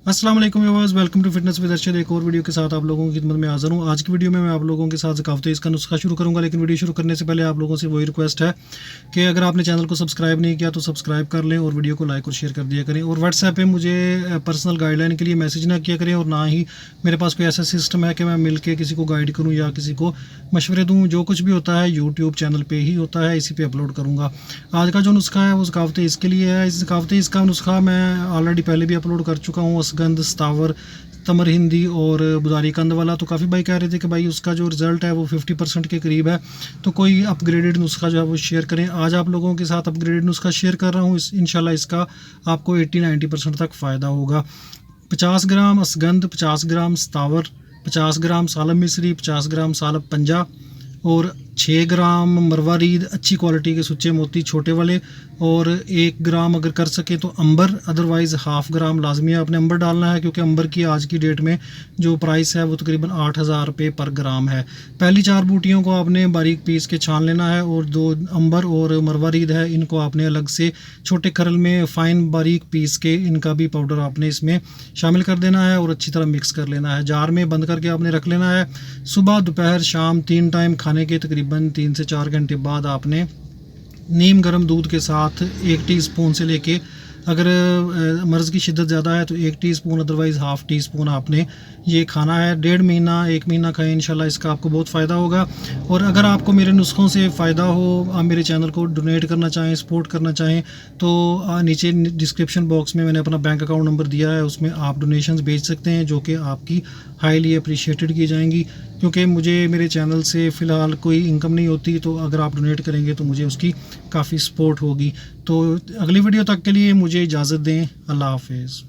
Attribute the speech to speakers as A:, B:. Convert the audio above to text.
A: अस्सलाम वालेकुम viewers, welcome to fitness with Arshad. एक और वीडियो के साथ आप लोगों की खिदमत में हाज़िर हूँ। आज की वीडियो में मैं आप लोगों के साथ ज़कावत इसका नुस्खा शुरू करूँगा, लेकिन वीडियो शुरू करने से पहले आप लोगों से वही रिक्वेस्ट है कि अगर आपने चैनल को सब्सक्राइब नहीं किया तो सब्सक्राइब कर लें और वीडियो को लाइक और शेयर कर दिया करें। और व्हाट्सएप पे मुझे पर्सनल गाइडलाइन के लिए मैसेज ना किया करें, और ना ही मेरे पास कोई ऐसा सिस्टम है कि मैं मिल के किसी को गाइड करूँ या किसी को मशवरे दूँ। जो कुछ भी होता है यूट्यूब चैनल पर ही होता है, इसी पर अपलोड करूँगा। आज का जो नुस्खा है वो ज़कावत इसके लिए है। इस ज़कावत इसका नुस्खा मैं ऑलरेडी पहले भी अपलोड कर चुका हूँ। असगंध, स्थावर, तमर हिंदी और बुदारी कंद वाला। तो काफ़ी भाई कह रहे थे कि भाई उसका जो रिज़ल्ट है वो 50% के करीब है, तो कोई अपग्रेडेड नुस्खा जो है वो शेयर करें। आज आप लोगों के साथ अपग्रेडेड नुस्खा शेयर कर रहा हूँ। इंशाल्लाह इसका आपको 80-90% तक फ़ायदा होगा। 50 ग्राम असगंध, 50 ग्राम स्थावर, 50 ग्राम सालब मिस्री, 50 ग्राम सालब पंजा और 6 ग्राम मरवारीद अच्छी क्वालिटी के सुच्चे मोती छोटे वाले, और 1 ग्राम अगर कर सके तो अंबर, अदरवाइज़ हाफ़ ग्राम लाजमी है आपने अंबर डालना है, क्योंकि अंबर की आज की डेट में जो प्राइस है वो तकरीबन 8,000 रुपये पर ग्राम है। पहली 4 बूटियों को आपने बारीक पीस के छान लेना है, और 2 अंबर और मरवारीद है इनको आपने अलग से छोटे खरल में फ़ाइन बारीक पीस के इनका भी पाउडर आपने इसमें शामिल कर देना है और अच्छी तरह मिक्स कर लेना है। जार में बंद करके आपने रख लेना है। सुबह, दोपहर, शाम 3 टाइम खाने के तकरीबन 3 से 4 घंटे बाद आपने नीम गर्म दूध के साथ 1 टीस्पून से लेके, अगर मर्ज़ की शिद्दत ज़्यादा है तो 1 टीस्पून, अदरवाइज़ हाफ़ टीस्पून आपने ये खाना है। 1.5 महीना 1 महीना खाएं, इंशाल्लाह इसका आपको बहुत फ़ायदा होगा। और अगर आपको मेरे नुस्खों से फ़ायदा हो, आप मेरे चैनल को डोनेट करना चाहें, सपोर्ट करना चाहें, तो नीचे डिस्क्रिप्शन बॉक्स में मैंने अपना बैंक अकाउंट नंबर दिया है, उसमें आप डोनेशंस भेज सकते हैं, जो कि आपकी हाईली अप्रिशिएटेड की जाएंगी। क्योंकि मुझे मेरे चैनल से फ़िलहाल कोई इनकम नहीं होती, तो अगर आप डोनेट करेंगे तो मुझे उसकी काफ़ी सपोर्ट होगी। तो अगली वीडियो तक के लिए मुझे इजाज़त दें। अल्लाह हाफ़िज़।